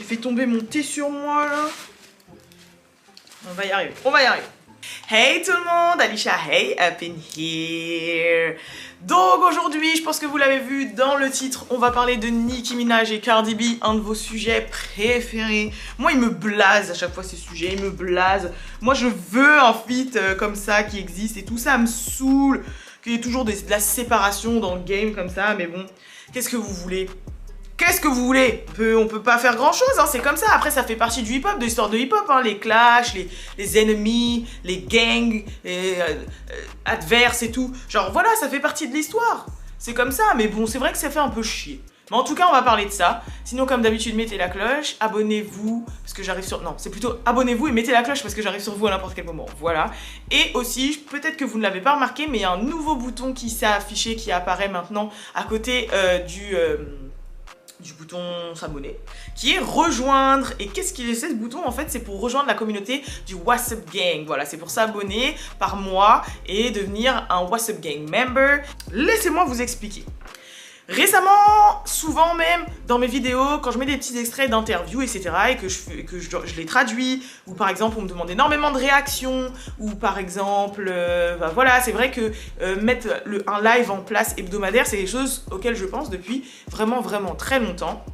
J'ai fait tomber mon thé sur moi là. On va y arriver, on va y arriver. Hey tout le monde, Alicia, hey, up in here. Donc aujourd'hui, je pense que vous l'avez vu dans le titre, on va parler de Nicki Minaj et Cardi B, un de vos sujets préférés. Moi, il me blase à chaque fois ces sujets, il me blase. Moi, je veux un feat comme ça qui existe et tout ça me saoule. Qu'il y ait toujours de la séparation dans le game comme ça, mais bon, qu'est-ce que vous voulez? Qu'est-ce que vous voulez? On peut pas faire grand chose, hein, c'est comme ça. Après, ça fait partie du hip-hop, de l'histoire de hip-hop, hein, les clashs, les ennemis, les gangs, les adverses et tout. Genre voilà, ça fait partie de l'histoire. C'est comme ça, mais bon, c'est vrai que ça fait un peu chier. Mais en tout cas, on va parler de ça. Sinon, comme d'habitude, mettez la cloche, abonnez-vous, parce que j'arrive sur... Non, c'est plutôt abonnez-vous et mettez la cloche parce que j'arrive sur vous à n'importe quel moment. Voilà. Et aussi, peut-être que vous ne l'avez pas remarqué, mais il y a un nouveau bouton qui s'est affiché, qui apparaît maintenant à côté du bouton s'abonner, qui est rejoindre. Et qu'est-ce qu'il est ce bouton? En fait, c'est pour rejoindre la communauté du WhatsApp Gang. Voilà, c'est pour s'abonner par mois et devenir un WhatsApp Gang member. Laissez-moi vous expliquer. Récemment, souvent même, dans mes vidéos, quand je mets des petits extraits d'interviews, etc., et que je les traduis, ou par exemple, on me demande énormément de réactions, ou par exemple, bah voilà, c'est vrai que mettre un live en place hebdomadaire, c'est quelque chose auquel je pense depuis vraiment, vraiment très longtemps.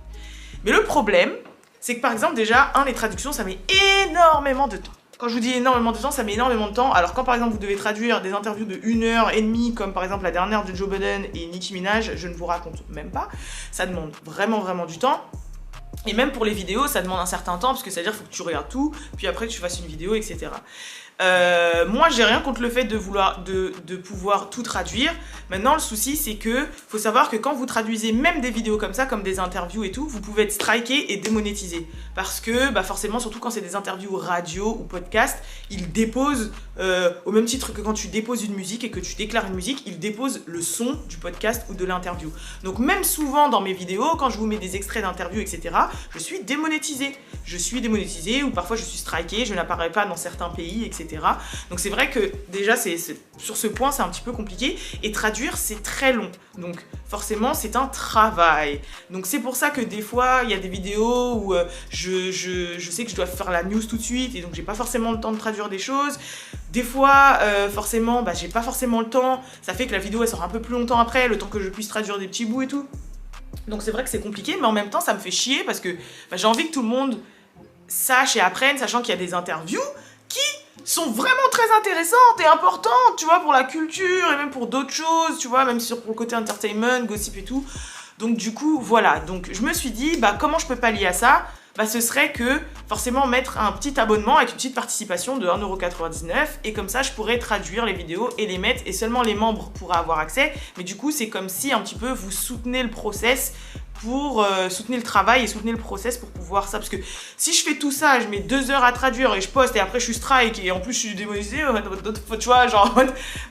Mais le problème, c'est que par exemple, déjà, les traductions, ça met énormément de temps. Quand je vous dis énormément de temps, ça met énormément de temps. Alors quand par exemple vous devez traduire des interviews de 1h30, comme par exemple la dernière de Joe Budden et Nicki Minaj, je ne vous raconte même pas. Ça demande vraiment vraiment du temps. Et même pour les vidéos, ça demande un certain temps, parce que c'est-à-dire qu'il faut que tu regardes tout, puis après que tu fasses une vidéo, etc. Moi, j'ai rien contre le fait de pouvoir tout traduire. Maintenant, le souci, c'est que faut savoir que quand vous traduisez même des vidéos comme ça, comme des interviews et tout, vous pouvez être striké et démonétisé. Parce que, bah forcément, surtout quand c'est des interviews radio ou podcast, ils déposent, au même titre que quand tu déposes une musique et que tu déclares une musique, ils déposent le son du podcast ou de l'interview. Donc même souvent dans mes vidéos, quand je vous mets des extraits d'interviews, etc., je suis démonétisée. Je suis démonétisée ou parfois je suis strikée, je n'apparais pas dans certains pays, etc. Donc c'est vrai que déjà sur ce point c'est un petit peu compliqué et traduire c'est très long, donc forcément c'est un travail. Donc c'est pour ça que des fois il y a des vidéos où je sais que je dois faire la news tout de suite et donc j'ai pas forcément le temps de traduire des choses. Des fois forcément bah, j'ai pas forcément le temps, ça fait que la vidéo elle sort un peu plus longtemps après, le temps que je puisse traduire des petits bouts et tout. Donc c'est vrai que c'est compliqué, mais en même temps ça me fait chier parce que bah, j'ai envie que tout le monde sache et apprenne, sachant qu'il y a des interviews qui sont vraiment très intéressantes et importantes, tu vois, pour la culture et même pour d'autres choses, tu vois, même pour le côté entertainment, gossip et tout. Donc du coup, voilà. Donc je me suis dit, bah comment je peux pallier à ça? Bah ce serait que forcément mettre un petit abonnement avec une petite participation de 1,99€ et comme ça je pourrais traduire les vidéos et les mettre et seulement les membres pourraient avoir accès. Mais du coup c'est comme si un petit peu vous soutenez le process pour soutenir le travail et soutenir le process pour pouvoir ça, parce que si je fais tout ça, je mets 2 heures à traduire et je poste et après je suis strike et en plus je suis démonétisée, tu vois, genre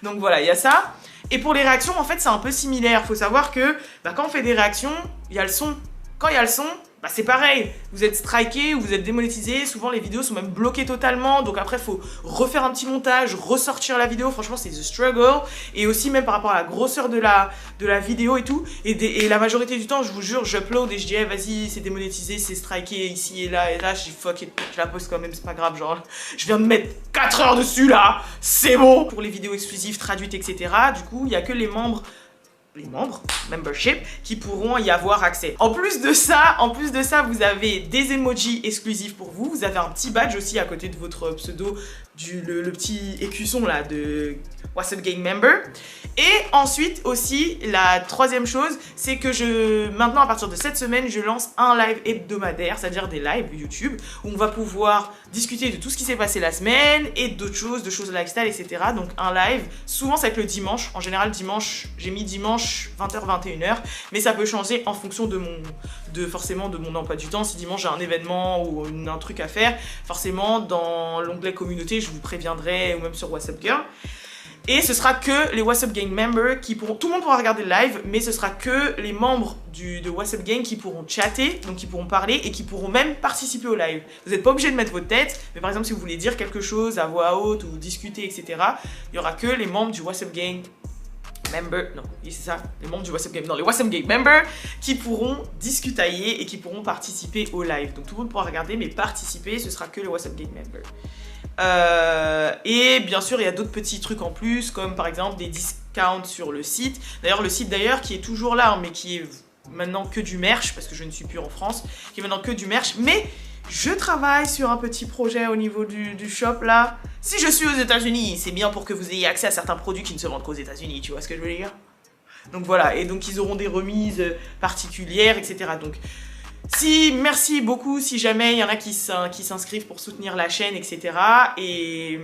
donc voilà, il y a ça. Et pour les réactions en fait c'est un peu similaire, faut savoir que bah, quand on fait des réactions, il y a le son, quand il y a le son, bah c'est pareil, vous êtes striké ou vous êtes démonétisé, souvent les vidéos sont même bloquées totalement, donc après il faut refaire un petit montage, ressortir la vidéo, franchement c'est the struggle, et aussi même par rapport à la grosseur de la vidéo et tout, et la majorité du temps je vous jure j'upload et je dis hey, vas-y c'est démonétisé, c'est striké ici et là, je dis fuck it, je la poste quand même, c'est pas grave, genre je viens de mettre 4 heures dessus là, c'est bon. Pour les vidéos exclusives, traduites, etc., du coup il n'y a que les membres, membership, qui pourront y avoir accès. En plus de ça, vous avez des emojis exclusifs pour vous. Vous avez un petit badge aussi à côté de votre pseudo, le petit écusson là de WhatsApp Gang Member. Et ensuite aussi, la troisième chose, c'est que maintenant à partir de cette semaine, je lance un live hebdomadaire, c'est-à-dire des lives YouTube, où on va pouvoir discuter de tout ce qui s'est passé la semaine et d'autres choses, de choses lifestyle, etc. Donc un live, souvent c'est le dimanche, en général dimanche, j'ai mis dimanche 20h-21h, mais ça peut changer en fonction forcément de mon emploi du temps. Si dimanche j'ai un événement ou un truc à faire, forcément dans l'onglet communauté, je vous préviendrai, ou même sur WhatsApp Girl. Et ce sera que les WhatsApp Gang members qui pourront... Tout le monde pourra regarder le live, mais ce sera que les membres de WhatsApp Gang qui pourront chatter, donc qui pourront parler et qui pourront même participer au live. Vous n'êtes pas obligé de mettre votre tête, mais par exemple si vous voulez dire quelque chose à voix haute ou discuter, etc., il n'y aura que les membres du WhatsApp Gang members, non, c'est ça, les membres du WhatsApp Game, non, les WhatsApp Game members qui pourront discutailler et qui pourront participer au live. Donc tout le monde pourra regarder, mais participer, ce sera que les WhatsApp Game members. Et bien sûr, il y a d'autres petits trucs en plus, comme par exemple des discounts sur le site. D'ailleurs, le site d'ailleurs qui est toujours là, hein, mais qui est maintenant que du merch, parce que je ne suis plus en France, qui est maintenant que du merch, mais je travaille sur un petit projet au niveau du shop là. Si je suis aux États-Unis, c'est bien pour que vous ayez accès à certains produits qui ne se vendent qu'aux États-Unis, tu vois ce que je veux dire? Donc voilà, et donc ils auront des remises particulières, etc. Donc merci beaucoup si jamais il y en a qui s'inscrivent pour soutenir la chaîne, etc. Et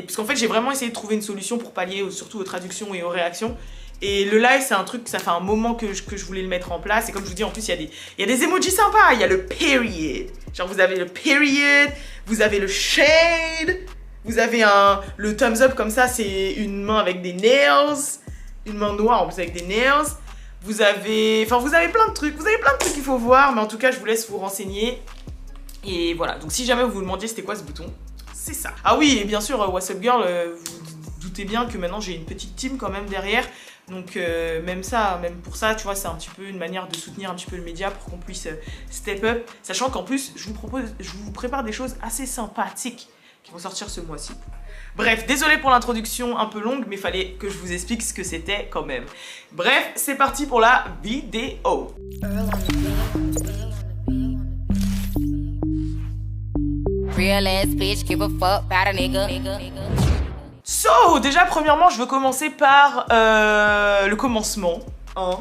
parce qu'en fait j'ai vraiment essayé de trouver une solution pour pallier surtout aux traductions et aux réactions. Et le live, c'est un truc, ça fait un moment que je voulais le mettre en place. Et comme je vous dis, en plus, il y a des emojis sympas. Il y a le period. Genre, vous avez le period, vous avez le shade, vous avez le thumbs up comme ça, c'est une main avec des nails. Une main noire en plus avec des nails. Vous avez plein de trucs. Vous avez plein de trucs qu'il faut voir. Mais en tout cas, je vous laisse vous renseigner. Et voilà. Donc, si jamais vous vous demandiez c'était quoi ce bouton, c'est ça. Ah oui, et bien sûr, What's Up Girl, vous doutez bien que maintenant, j'ai une petite team quand même derrière. Donc même pour ça, tu vois, c'est un petit peu une manière de soutenir un petit peu le média pour qu'on puisse step up. Sachant qu'en plus, je vous prépare des choses assez sympathiques qui vont sortir ce mois-ci. Bref, désolé pour l'introduction un peu longue, mais il fallait que je vous explique ce que c'était quand même. Bref, c'est parti pour la vidéo. Real ass bitch, give a fuck about a nigga. So, déjà, premièrement, je veux commencer par le commencement. Hein.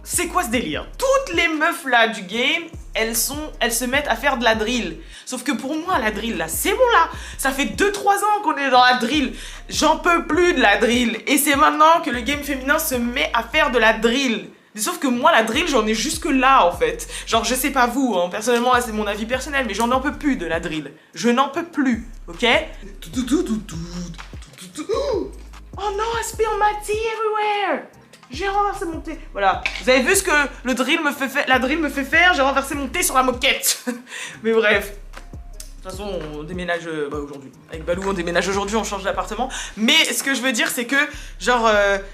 C'est quoi ce délire? Toutes les meufs là du game, elles se mettent à faire de la drill. Sauf que pour moi, la drill là, c'est bon là. Ça fait 2-3 ans qu'on est dans la drill. J'en peux plus de la drill. Et c'est maintenant que le game féminin se met à faire de la drill. Sauf que moi, la drill, j'en ai jusque là, en fait. Genre, je sais pas vous, hein, personnellement, là, c'est mon avis personnel, mais j'en peux plus de la drill. Je n'en peux plus, ok? Oh non, I spill my tea everywhere! J'ai renversé mon thé. Voilà. Vous avez vu ce que la drill me fait faire? J'ai renversé mon thé sur la moquette. Mais bref. De toute façon, on déménage aujourd'hui. Avec Balou, on déménage aujourd'hui, on change d'appartement. Mais ce que je veux dire, c'est que, genre,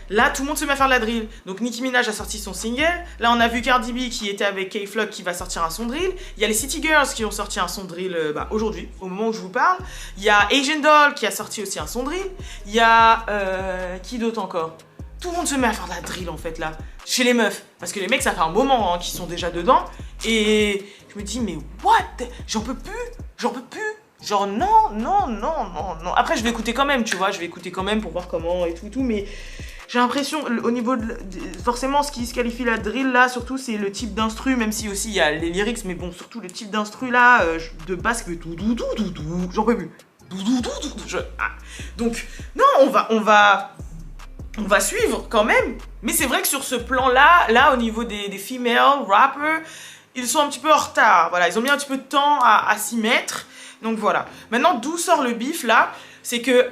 là, tout le monde se met à faire de la drill. Donc, Nicki Minaj a sorti son single. Là, on a vu Cardi B qui était avec K-Flock qui va sortir un son drill. Il y a les City Girls qui ont sorti un son drill aujourd'hui, au moment où je vous parle. Il y a Asian Doll qui a sorti aussi un son drill. Il y a... qui d'autre encore? Tout le monde se met à faire de la drill, en fait, là. Chez les meufs. Parce que les mecs, ça fait un moment hein, qu'ils sont déjà dedans. Et je me dis, mais what? J'en peux plus. J'en peux plus. Genre non. Après je vais écouter quand même, tu vois, je vais écouter quand même pour voir comment et tout, mais j'ai l'impression au niveau de... Forcément ce qui se qualifie la drill là, surtout c'est le type d'instru, même si aussi il y a les lyrics, mais bon, surtout le type d'instru là, de basse qui fait tout, j'en peux plus. Donc non, on va suivre quand même, mais c'est vrai que sur ce plan là au niveau des female rappers, ils sont un petit peu en retard, voilà, ils ont mis un petit peu de temps à s'y mettre, donc voilà. Maintenant, d'où sort le bif, là? C'est que,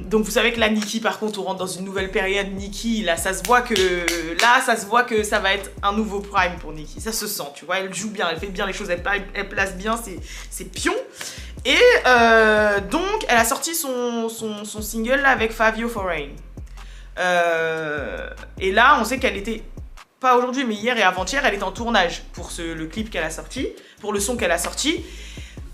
donc vous savez que là, Nicki, par contre, on rentre dans une nouvelle période, Nicki, là, ça se voit que ça va être un nouveau prime pour Nicki, ça se sent, tu vois, elle joue bien, elle fait bien les choses, elle place bien ses pions, et donc, elle a sorti son single, là, avec Fabio Foreign. Et là, on sait qu'elle était... pas aujourd'hui, mais hier et avant-hier, elle est en tournage pour le clip qu'elle a sorti, pour le son qu'elle a sorti.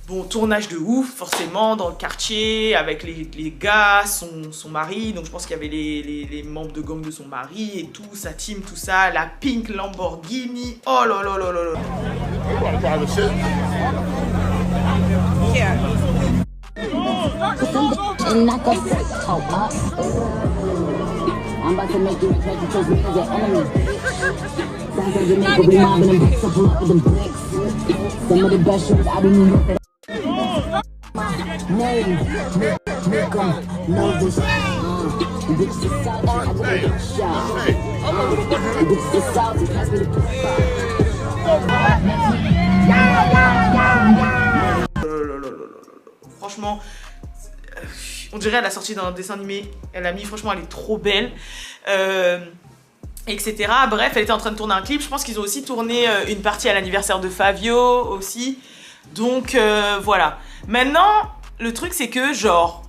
Bon, tournage de ouf, forcément, dans le quartier, avec les gars, son mari. Donc, je pense qu'il y avait les membres de gang de son mari et tout, sa team, tout ça. La pink Lamborghini. Oh là là là là là. I'm about to make you regret because me as an enemy. Sounds like Jamaica, we mobbing them bricks, I pull up with them bricks. Some of the best shows out in New York that name, make them know this. Bitch, the South, I got a big shot. Bitch, the South, pass me the franchement, on dirait elle a sorti d'un dessin animé. Elle a mis, franchement, elle est trop belle. Etc. Bref, elle était en train de tourner un clip. Je pense qu'ils ont aussi tourné une partie à l'anniversaire de Fabio aussi. Donc, voilà. Maintenant, le truc, c'est que, genre,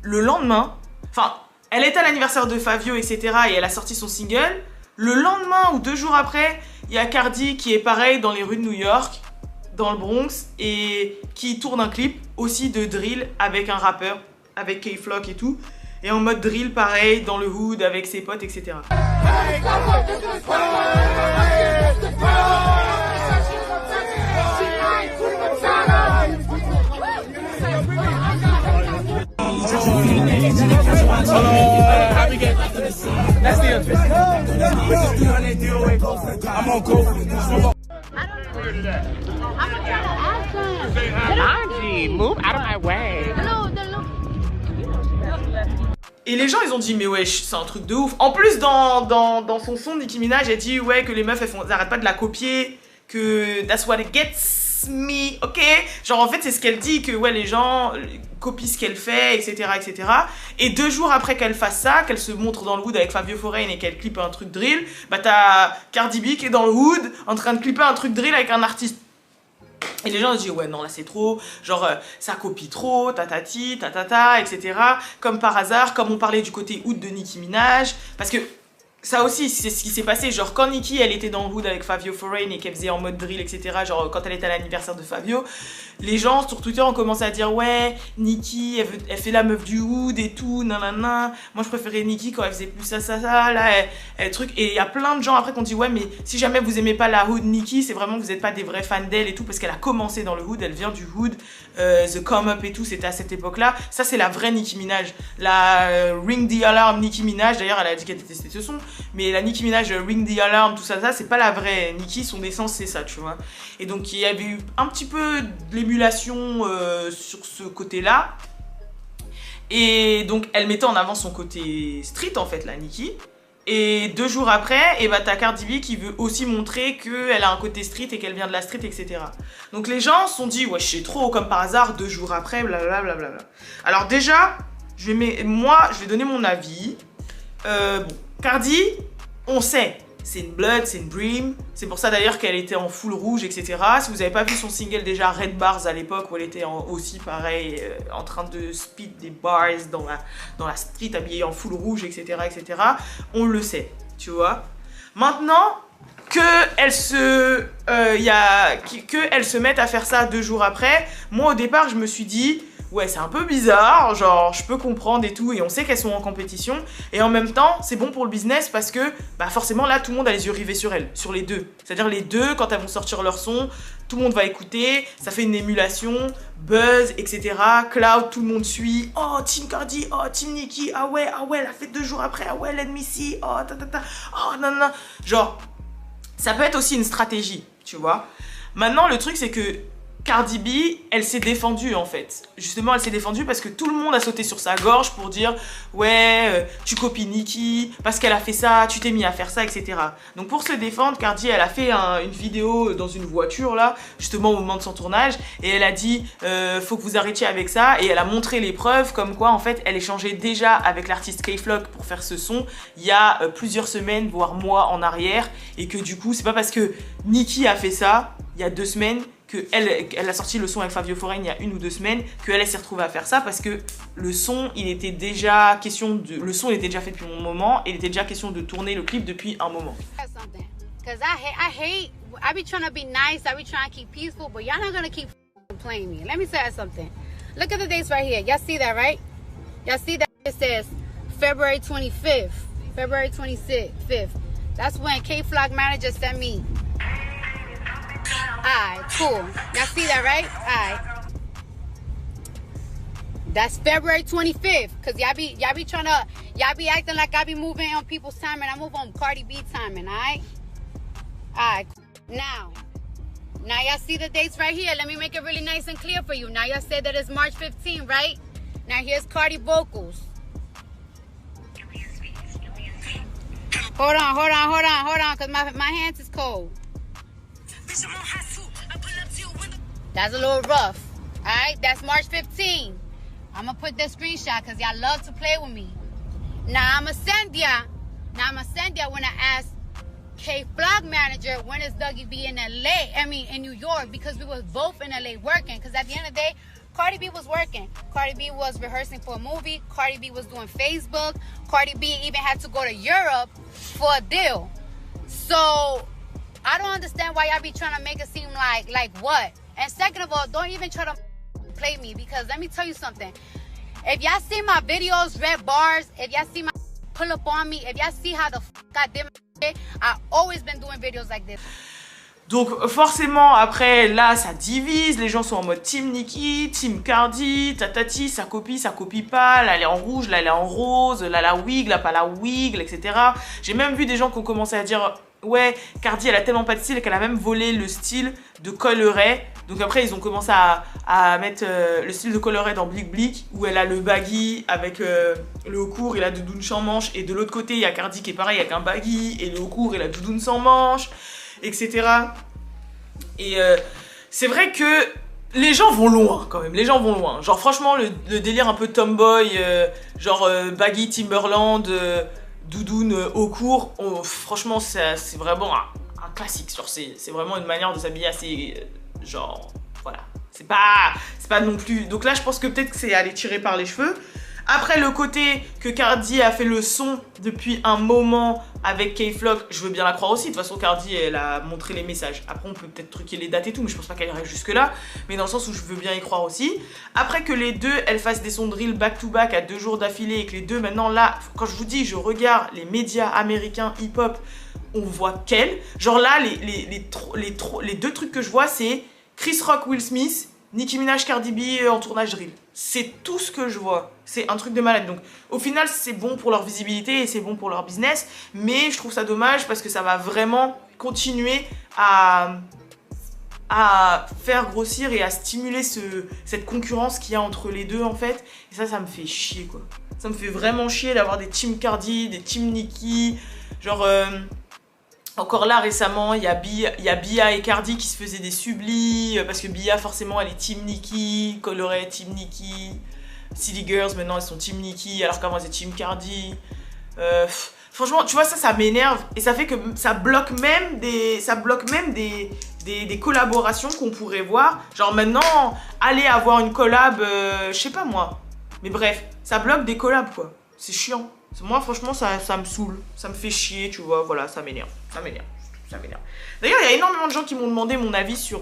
le lendemain... Enfin, Elle était à l'anniversaire de Fabio, etc. et elle a sorti son single. Le lendemain ou 2 jours après, il y a Cardi qui est pareil dans les rues de New York, dans le Bronx, et qui tourne un clip aussi de drill avec un rappeur, avec K-Flock et tout. Et en mode drill, pareil, dans le hood, avec ses potes, etc. Et les gens ils ont dit mais wesh c'est un truc de ouf. En plus dans son son Nicki Minaj elle dit ouais que les meufs elles arrêtent pas de la copier, que that's what it gets me, ok. Genre en fait c'est ce qu'elle dit, que ouais les gens copient ce qu'elle fait, etc etc. Et 2 jours après qu'elle fasse ça, qu'elle se montre dans le hood avec Fabio Foreign et qu'elle clippe un truc drill, bah t'as Cardi B qui est dans le hood en train de clipper un truc drill avec un artiste. Et les gens se disent ouais non là c'est trop, genre ça copie trop, tatati, tatata, etc. Comme par hasard, comme on parlait du côté hood de Nicki Minaj, parce que ça aussi c'est ce qui s'est passé, genre quand Nicki elle était dans le hood avec Fabio Foreign et qu'elle faisait en mode drill, etc. Genre quand elle était à l'anniversaire de Fabio, les gens sur Twitter ont commencé à dire ouais Nicki elle fait la meuf du hood et tout, nanana, moi je préférais Nicki quand elle faisait plus ça, là elle truc. Et il y a plein de gens après qui ont dit ouais mais si jamais vous aimez pas la hood Nicki, c'est vraiment que vous n'êtes pas des vrais fans d'elle et tout, parce qu'elle a commencé dans le hood, elle vient du hood, The Come Up et tout, c'était à cette époque là. Ça c'est la vraie Nicki Minaj, la Ring the Alarm Nicki Minaj, d'ailleurs elle a dit qu'elle détestait ce son, mais la Nicki Minaj Ring the Alarm, tout ça c'est pas la vraie Nicki, son essence c'est ça, tu vois. Et donc il y avait eu un petit peu de l'émulation sur ce côté là, et donc elle mettait en avant son côté street en fait la Nicki. Et 2 jours après, et bah t'as Cardi B qui veut aussi montrer qu'elle a un côté street et qu'elle vient de la street, etc. Donc les gens se sont dit ouais c'est trop, comme par hasard 2 jours après, blablabla. Alors déjà moi je vais donner mon avis. Bon, Cardi, on sait, c'est une blood, c'est une dream. C'est pour ça d'ailleurs qu'elle était en full rouge, etc. Si vous n'avez pas vu son single déjà Red Bars à l'époque, où elle était aussi pareil, en train de speed des bars dans la street, habillée en full rouge, etc., etc. On le sait, tu vois. Maintenant qu'elle se mette à faire ça 2 jours après, moi au départ je me suis dit ouais c'est un peu bizarre, genre je peux comprendre et tout, et on sait qu'elles sont en compétition, et en même temps c'est bon pour le business parce que bah forcément là tout le monde a les yeux rivés sur elles, sur les deux, c'est à dire les deux quand elles vont sortir leur son, tout le monde va écouter, ça fait une émulation, buzz, etc. Cloud, tout le monde suit, oh Team Cardi, oh Team Nicki, ah ouais elle a fait 2 jours après, ah ouais let me see, oh tatata, oh non, genre ça peut être aussi une stratégie, tu vois. Maintenant le truc c'est que Cardi B, elle s'est défendue en fait. Justement, elle s'est défendue parce que tout le monde a sauté sur sa gorge pour dire ouais, tu copies Nicki, parce qu'elle a fait ça, tu t'es mis à faire ça, etc. Donc pour se défendre, Cardi, elle a fait une vidéo dans une voiture là, justement au moment de son tournage, et elle a dit faut que vous arrêtiez avec ça, et elle a montré les preuves comme quoi en fait elle échangeait déjà avec l'artiste K-Flock pour faire ce son il y a plusieurs semaines, voire mois en arrière, et que du coup c'est pas parce que Nicki a fait ça il y a 2 semaines qu'elle a sorti le son avec Fabio Foreign il y a 1 ou 2 semaines, qu'elle s'est retrouvée à faire ça, parce que le son, il était déjà question le son il était déjà fait depuis un moment, et il était déjà question de tourner le clip depuis un moment. Cause I be trying to be nice, I be trying to keep peaceful, but y'all not gonna keep playing me. Let me say something. Look at the dates right here. Y'all see that, right? Y'all see that it says February 25th, February 25th. That's when K-Flock manager sent me. Alright, cool. Y'all see that, right? Alright. That's February 25th. Cause y'all be acting like I be moving on people's timing. I move on Cardi B timing, alright? Alright. Now y'all see the dates right here. Let me make it really nice and clear for you. Now y'all said that it's March 15, right? Now here's Cardi vocals. Hold on, cause my hands is cold. That's a little rough. Alright, that's March 15. I'm gonna put that screenshot because y'all love to play with me. Now I'm gonna send ya when I ask K-Flock manager when is Dougie B in LA, in New York, because we was both in LA working. Because at the end of the day, Cardi B was working. Cardi B was rehearsing for a movie. Cardi B was doing Facebook. Cardi B even had to go to Europe for a deal. So I don't understand why y'all be trying to make it seem like what. And second of all, don't even try to play me, because let me tell you something. If y'all see my videos, red bars, if y'all see my pull up on me, if y'all see how the I did my shit, I always been doing videos like this. Donc forcément après là ça divise, les gens sont en mode Team Nicki, Team Cardi, tatati, ça copie pas, là elle est en rouge, là elle est en rose, là la wig, là pas la wig, etc. J'ai même vu des gens qui ont commencé à dire ouais Cardi elle a tellement pas de style qu'elle a même volé le style de Coi Leray. Donc après ils ont commencé à mettre le style de Coi Leray dans Blick Blick, où elle a le baggy avec le haut court et la doudoune sans manche, et de l'autre côté il y a Cardi qui est pareil avec un baggy et le haut court et la doudoune sans manche, etc. Et c'est vrai que les gens vont loin quand même, les gens vont loin. Genre franchement le délire un peu tomboy, genre baggy Timberland, doudoune au court, franchement c'est vraiment un classique. Genre c'est vraiment une manière de s'habiller assez genre voilà. C'est pas non plus. Donc là je pense que peut-être que c'est aller tirer par les cheveux. Après le côté que Cardi a fait le son depuis un moment avec K-Flock, je veux bien la croire aussi. De toute façon Cardi elle a montré les messages. Après on peut peut-être truquer les dates et tout, mais je pense pas qu'elle irait jusque là. Mais dans le sens où je veux bien y croire aussi. Après que les deux elles fassent des sons de drill back to back à 2 jours d'affilée, et que les deux maintenant là, quand je vous dis je regarde les médias américains hip-hop, on voit qu'elle. Genre là les deux trucs que je vois c'est Chris Rock, Will Smith, Nicki Minaj, Cardi B en tournage drill. C'est tout ce que je vois. C'est un truc de malade. Donc au final c'est bon pour leur visibilité et c'est bon pour leur business. Mais je trouve ça dommage parce que ça va vraiment continuer à faire grossir et à stimuler cette concurrence qu'il y a entre les deux en fait. Et ça me fait chier quoi. Ça me fait vraiment chier d'avoir des team Cardi, des team Nicki. Genre... Encore là récemment, il y a Bia et Cardi qui se faisaient des sublis parce que Bia forcément elle est team Nicki, Coi Leray team Nicki, City Girls maintenant elles sont team Nicki alors qu'avant elles étaient team Cardi. Franchement tu vois ça m'énerve et ça fait que ça bloque même des collaborations qu'on pourrait voir. Genre maintenant aller avoir une collab, je sais pas moi. Mais bref, ça bloque des collabs quoi. C'est chiant. Moi franchement ça me saoule, ça me fait chier, tu vois, voilà, ça m'énerve. D'ailleurs il y a énormément de gens qui m'ont demandé mon avis sur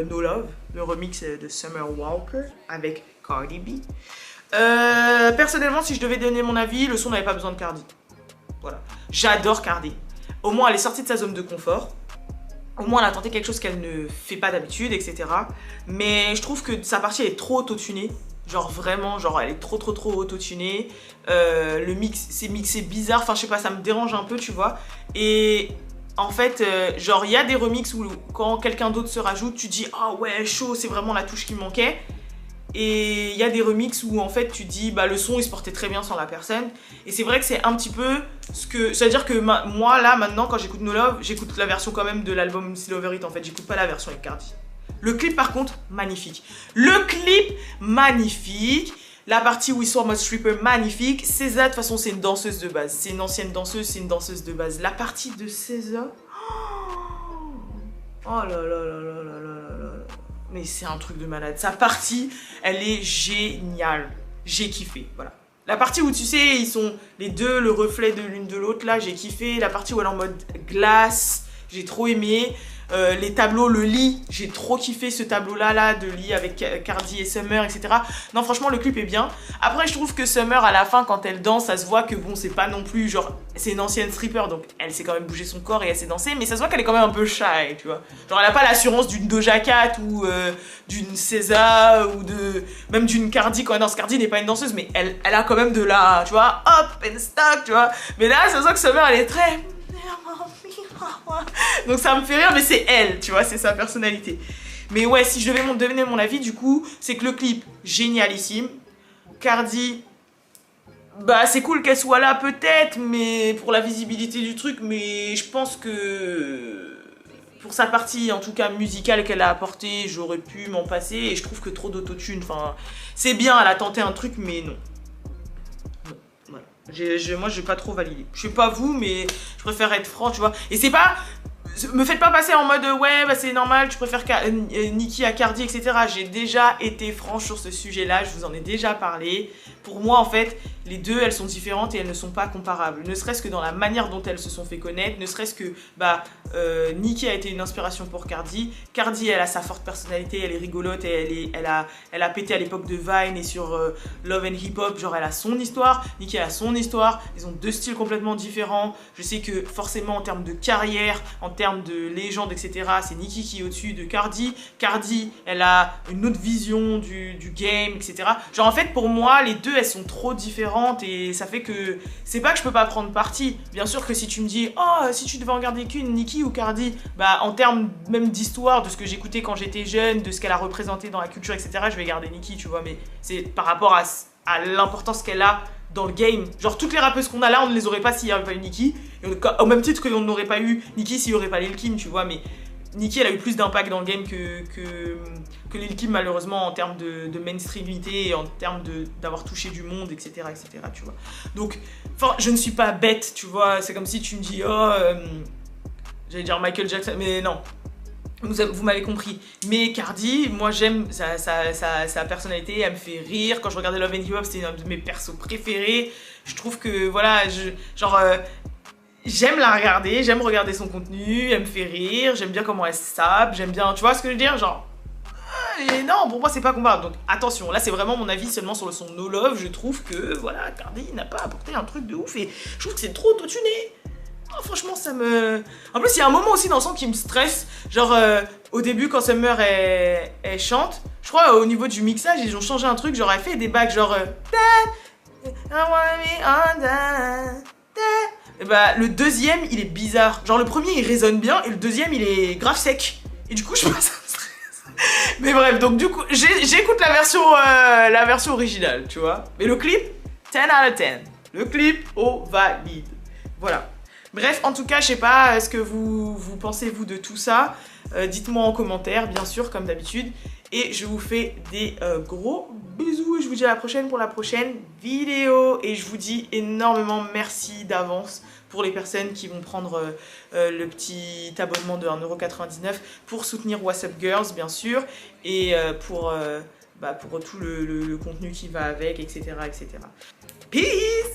No Love, le remix de Summer Walker avec Cardi B. Personnellement si je devais donner mon avis, le son n'avait pas besoin de Cardi. Voilà, j'adore Cardi. Au moins elle est sortie de sa zone de confort. Au moins elle a tenté quelque chose qu'elle ne fait pas d'habitude, etc. Mais je trouve que sa partie elle est trop auto-tunée. Genre vraiment, genre elle est trop auto-tunée. Le mix, c'est mixé bizarre, enfin je sais pas, ça me dérange un peu, tu vois. Et en fait, genre il y a des remixes où quand quelqu'un d'autre se rajoute, tu dis ah ouais chaud, c'est vraiment la touche qui me manquait. Et il y a des remixes où en fait tu dis bah le son il se portait très bien sans la personne. Et c'est vrai que c'est un petit peu ce que... C'est-à-dire que moi là maintenant quand j'écoute No Love, j'écoute la version quand même de l'album Still Over It en fait, j'écoute pas la version avec Cardi. Le clip par contre, magnifique. Le clip, magnifique. La partie où ils sont en mode stripper, magnifique. SZA, de toute façon, c'est une danseuse de base. C'est une ancienne danseuse, c'est une danseuse de base. La partie de SZA... Oh là là là là là là là. Mais c'est un truc de malade. Sa partie, elle est géniale. J'ai kiffé, voilà. La partie où tu sais, ils sont les deux, le reflet de l'une de l'autre, là, j'ai kiffé. La partie où elle est en mode glace, j'ai trop aimé. Les tableaux, le lit, j'ai trop kiffé ce tableau-là de lit avec Cardi et Summer, etc. Non, franchement, le clip est bien. Après, je trouve que Summer, à la fin, quand elle danse, ça se voit que bon, c'est pas non plus genre, c'est une ancienne stripper, donc elle sait quand même bouger son corps et elle sait danser, mais ça se voit qu'elle est quand même un peu shy, tu vois. Genre, elle a pas l'assurance d'une Doja Cat ou d'une SZA ou même d'une Cardi. Quand elle danse, Cardi n'est pas une danseuse, mais elle a quand même de la, tu vois, hop and stock, tu vois. Mais là, ça se voit que Summer, elle est très... Donc ça me fait rire, mais c'est elle, tu vois, c'est sa personnalité. Mais ouais, si je devais donner mon avis, du coup, c'est que le clip, génialissime. Cardi, bah c'est cool qu'elle soit là peut-être, mais pour la visibilité du truc, mais je pense que pour sa partie, en tout cas musicale qu'elle a apportée, j'aurais pu m'en passer. Et je trouve que trop d'autotune, enfin, c'est bien, elle a tenté un truc, mais non. Moi, j'ai pas trop validé. Je sais pas vous, mais je préfère être franc, tu vois. Et c'est pas me faites pas passer en mode ouais bah c'est normal, tu préfères Nicki à Cardi, etc. J'ai déjà été franche sur ce sujet-là, je vous en ai déjà parlé. Pour moi en fait, les deux elles sont différentes et elles ne sont pas comparables. Ne serait-ce que dans la manière dont elles se sont fait connaître, ne serait-ce que bah Nicki a été une inspiration pour Cardi. Cardi elle a sa forte personnalité, elle est rigolote et elle a pété à l'époque de Vine et sur Love and Hip Hop, genre elle a son histoire. Nicki a son histoire, ils ont deux styles complètement différents. Je sais que forcément en termes de carrière, en termes de légende, etc. c'est Nicki qui est au-dessus de Cardi. Cardi, elle a une autre vision du game, etc. Genre en fait pour moi les deux elles sont trop différentes et ça fait que c'est pas que je peux pas prendre parti. Bien sûr que si tu me dis oh si tu devais en garder qu'une, Nicki ou Cardi, bah en termes même d'histoire, de ce que j'écoutais quand j'étais jeune, de ce qu'elle a représenté dans la culture, etc. je vais garder Nicki, tu vois, mais c'est par rapport à l'importance qu'elle a dans le game. Genre toutes les rappeuses qu'on a là, on ne les aurait pas s'il n'y avait pas eu Nicki. Au même titre qu'on n'aurait pas eu Nicki s'il n'y aurait pas Lil Kim, tu vois. Mais Nicki, elle a eu plus d'impact dans le game que Lil Kim, malheureusement, en termes de mainstreamité et en termes d'avoir touché du monde, etc., etc., tu vois. Donc, enfin, je ne suis pas bête, tu vois. C'est comme si tu me dis, oh, j'allais dire Michael Jackson, mais non. Vous m'avez compris. Mais Cardi, moi j'aime sa personnalité, elle me fait rire. Quand je regardais Love and Hip Hop, c'était un de mes persos préférés. Je trouve que voilà, j'aime la regarder, j'aime regarder son contenu, elle me fait rire, j'aime bien comment elle sape, j'aime bien, tu vois ce que je veux dire, genre. Et non, pour moi c'est pas comparable. Donc attention, là c'est vraiment mon avis seulement sur le son No Love. Je trouve que voilà, Cardi n'a pas apporté un truc de ouf et je trouve que c'est trop auto-tuné. Oh, franchement, ça me... En plus, il y a un moment aussi dans le son qui me stresse. Genre, au début, quand Summer, elle chante, je crois, au niveau du mixage, ils ont changé un truc. Genre, elle fait des bacs, genre... Et bah, le deuxième, il est bizarre. Genre, le premier, il résonne bien, et le deuxième, il est grave sec. Et du coup, je passe un stress. Mais bref, donc du coup, j'écoute la version originale, tu vois. Mais le clip, 10 out of 10. Le clip, au valide. Voilà. Bref, en tout cas, je sais pas ce que vous pensez, vous, de tout ça. Dites-moi en commentaire, bien sûr, comme d'habitude. Et je vous fais des gros bisous. Et je vous dis à la prochaine pour la prochaine vidéo. Et je vous dis énormément merci d'avance pour les personnes qui vont prendre le petit abonnement de 1,99€ pour soutenir What's Up Girls, bien sûr. Et pour tout le contenu qui va avec, etc., etc. Peace!